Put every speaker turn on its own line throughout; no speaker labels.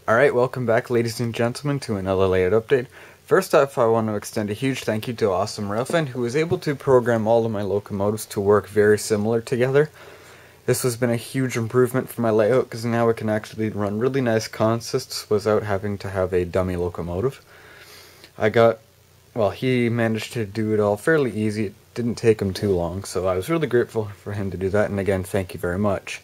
Alright, welcome back ladies and gentlemen to another layout update. First off, I want to extend a huge thank you to Awesome Railfan, who was able to program all of my locomotives to work very similar together. This has been a huge improvement for my layout because now it can actually run really nice consists without having to have a dummy locomotive. He managed to do it all fairly easy. It didn't take him too long, so I was really grateful for him to do that, and again, thank you very much.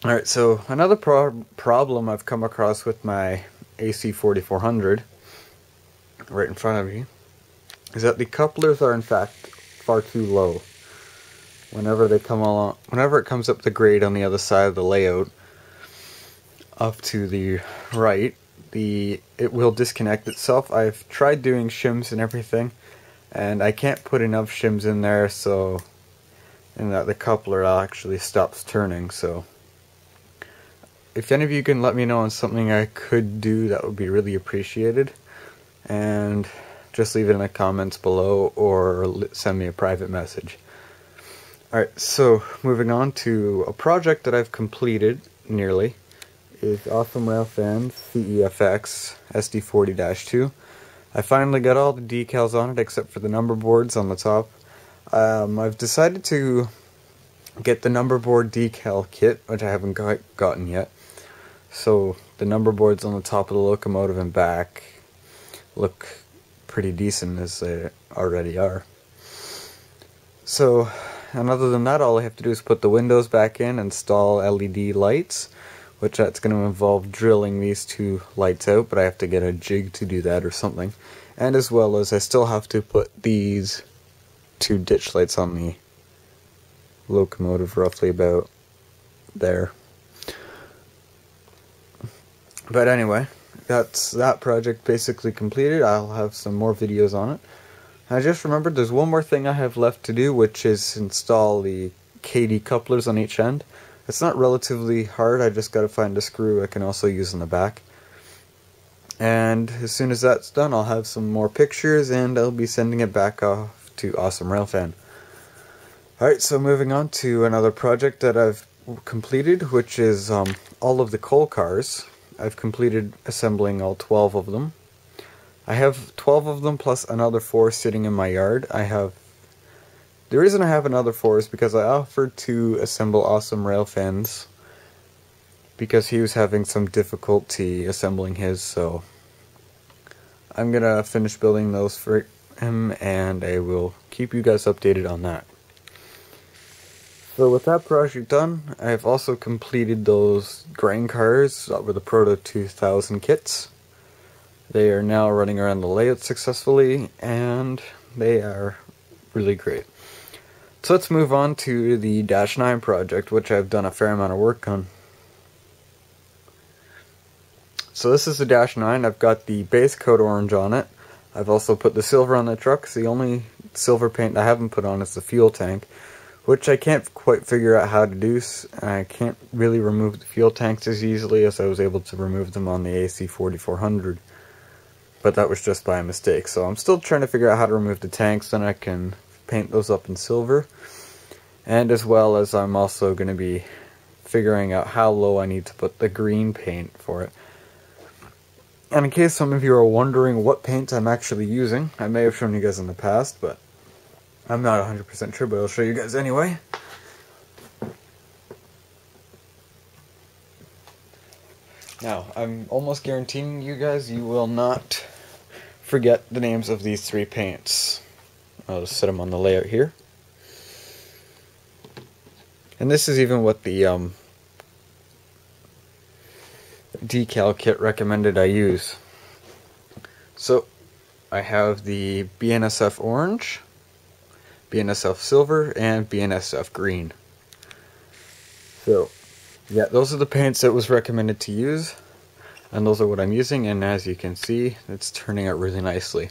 Alright, so another problem I've come across with my AC4400, right in front of me, is that the couplers are in fact far too low. Whenever it comes up the grade on the other side of the layout, up to the right, it will disconnect itself. I've tried doing shims and everything, and I can't put enough shims in there and that the coupler actually stops turning, so if any of you can let me know on something I could do, that would be really appreciated. And just leave it in the comments below or send me a private message. Alright, so moving on to a project that I've completed nearly is Awesome Railfan CEFX SD40-2. I finally got all the decals on it except for the number boards on the top. I've decided to get the number board decal kit, which I haven't gotten yet. So the number boards on the top of the locomotive and back look pretty decent as they already are. So, and other than that, all I have to do is put the windows back in, install LED lights, which that's going to involve drilling these two lights out, but I have to get a jig to do that or something. And as well as I still have to put these two ditch lights on the locomotive roughly about there. But anyway, that's that project basically completed. I'll have some more videos on it. I just remembered there's one more thing I have left to do, which is install the KD couplers on each end. It's not relatively hard, I just gotta find a screw I can also use in the back. And as soon as that's done, I'll have some more pictures and I'll be sending it back off to Awesome Railfan. Alright, so moving on to another project that I've completed, which is all of the coal cars. I've completed assembling all 12 of them. I have 12 of them plus another 4 sitting in my yard. The reason I have another 4 is because I offered to assemble Awesome Railfans because he was having some difficulty assembling his, so I'm gonna finish building those for him and I will keep you guys updated on that. So with that project done, I have also completed those grain cars with the Proto 2000 kits. They are now running around the layout successfully, and they are really great. So let's move on to the Dash 9 project, which I've done a fair amount of work on. So this is the Dash 9. I've got the base coat orange on it. I've also put the silver on the truck. The only silver paint I haven't put on is the fuel tank, which I can't quite figure out how to do. I can't really remove the fuel tanks as easily as I was able to remove them on the AC4400. But that was just by mistake, so I'm still trying to figure out how to remove the tanks, then I can paint those up in silver. And as well as I'm also going to be figuring out how low I need to put the green paint for it. And in case some of you are wondering what paint I'm actually using, I may have shown you guys in the past, but I'm not 100% sure, but I'll show you guys anyway. Now, I'm almost guaranteeing you guys you will not forget the names of these 3 paints. I'll just set them on the layout here. And this is even what the decal kit recommended I use. So, I have the BNSF orange, BNSF silver, and BNSF green. So, yeah, those are the paints that was recommended to use, and those are what I'm using, and as you can see, it's turning out really nicely.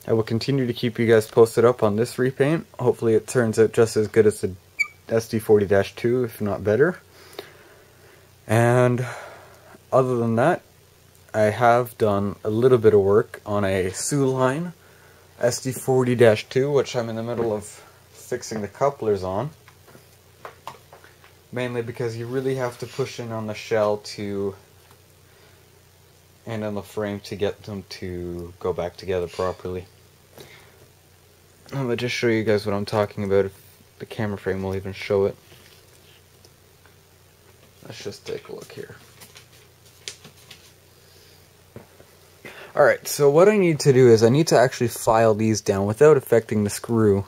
I will continue to keep you guys posted up on this repaint. Hopefully it turns out just as good as the SD40-2, if not better. And other than that, I have done a little bit of work on a Soo Line SD40-2, which I'm in the middle of fixing the couplers on. Mainly because you really have to push in on the shell to and on the frame to get them to go back together properly. I'm going to just show you guys what I'm talking about, if the camera frame will even show it. Let's just take a look here. Alright, so what I need to do is I need to actually file these down without affecting the screw,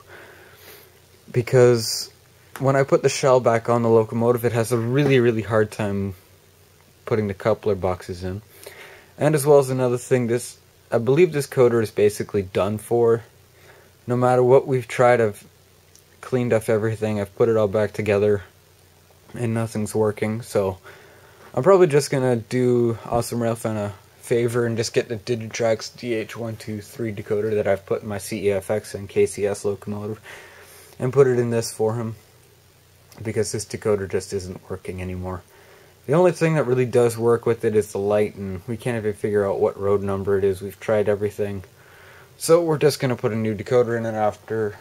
because when I put the shell back on the locomotive, it has a really hard time putting the coupler boxes in. And as well as another thing, I believe this coder is basically done for. No matter what we've tried, I've cleaned up everything, I've put it all back together, and nothing's working. So I'm probably just gonna do Awesome Railfan a favor and just get the Digitrax DH123 decoder that I've put in my CEFX and KCS locomotive and put it in this for him, because this decoder just isn't working anymore. The only thing that really does work with it is the light, and we can't even figure out what road number it is. We've tried everything. So we're just going to put a new decoder in it after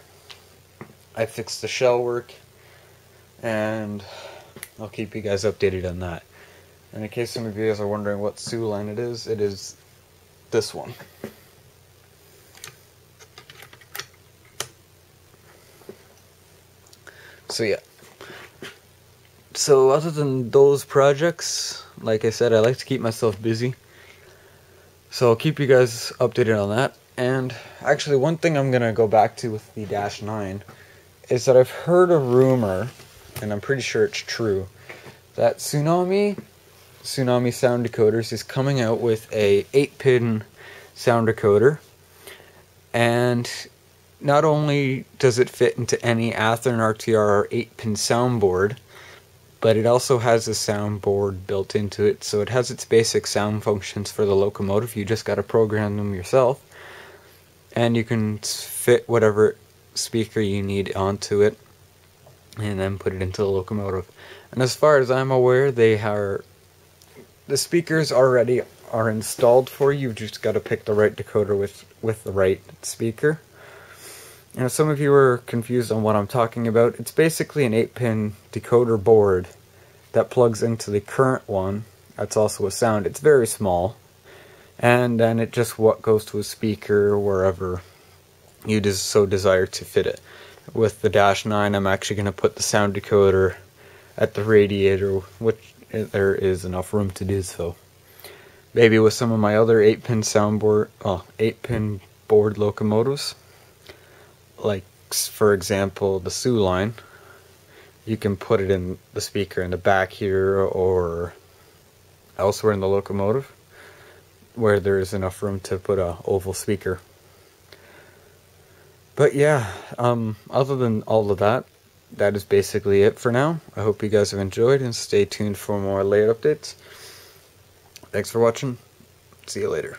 I fix the shell work, and I'll keep you guys updated on that. And in case some of you guys are wondering what Soo line it is this one. So yeah. So other than those projects, like I said, I like to keep myself busy. So I'll keep you guys updated on that. And actually, one thing I'm going to go back to with the Dash 9 is that I've heard a rumor, and I'm pretty sure it's true, that Tsunami Sound Decoders is coming out with a 8-pin sound decoder. And not only does it fit into any Athearn RTR 8-pin soundboard, but it also has a soundboard built into it, so it has its basic sound functions for the locomotive. You just got to program them yourself, and you can fit whatever speaker you need onto it, and then put it into the locomotive. And as far as I'm aware, the speakers already are installed for you. You've just got to pick the right decoder with the right speaker. And if some of you are confused on what I'm talking about, it's basically an 8-pin decoder board that plugs into the current one. That's also a sound. It's very small. And then it just goes to a speaker wherever you so desire to fit it. With the Dash 9, I'm actually going to put the sound decoder at the radiator, which there is enough room to do so. Maybe with some of my other 8-pin 8-pin board locomotives, like for example the Soo line, you can put it in the speaker in the back here or elsewhere in the locomotive where there is enough room to put a oval speaker. But yeah, other than all of that, that is basically it for now. I hope you guys have enjoyed, and stay tuned for more layout updates. Thanks for watching. See you later.